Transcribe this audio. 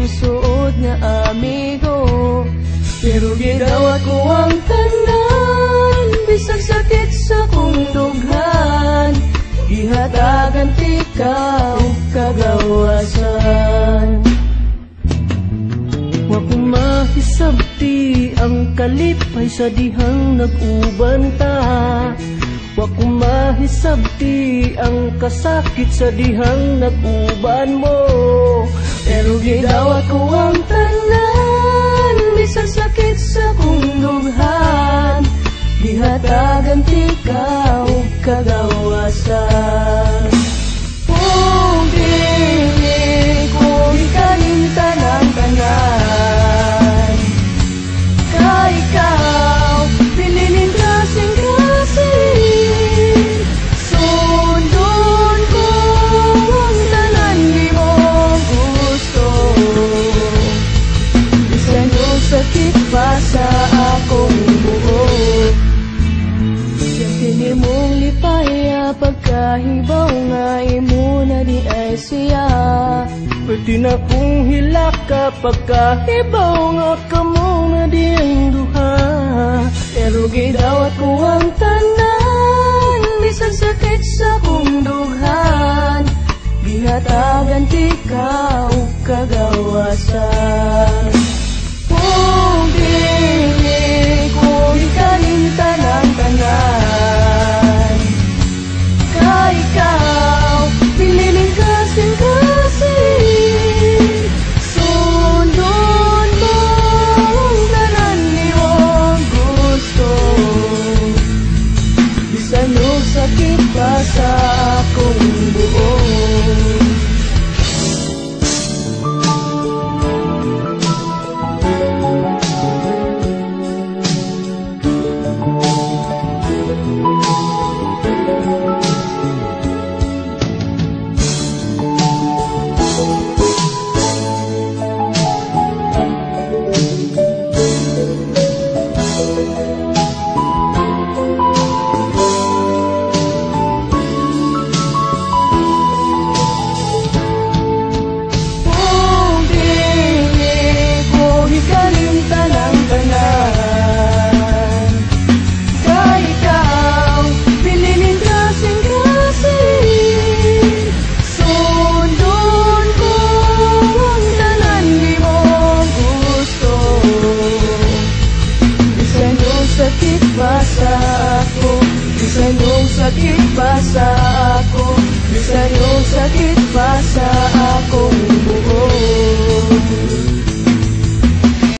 suod nga amigo. Pero gidawat ko ang tanan, bisag sakit sa kong dughan, gihatagan ti ka og kagawasan. Wa ko mahisabti ang kalipay sa dihang nag-uban ta. Wa ko mahisabti ang kasakit sa dihang nag-uban mo. Pero gidawat ko ang tanan, bisag sakit sa kong dughan, gihatagan ti ka og kagawasan. Kung dili ko ikalimtan ang tanan, ka ikaw pilinin kasing-kasing, sundon ko ang tanan di mo gusto. Bisan yung sakit pa sa akong buhok, yakin mong lipaya pagkahibaw nga imo na di ay siya. Pwede na kong hilaka pagkahibaw nga kamo nga di ang duha. Pero gidawat ko ang tanan, bisag sakit sa kong dughan, gihatagan ti ka og kagawasan. Kung dili ko ikalimtan ang tanan, ka ikaw pilinin kasing-kasing, sundon mo ang tanan ni mong gusto. Bisan yung sakit pa sa akong buong. Sakit pa sa ako, bisan yung sakit pa sa akong buo.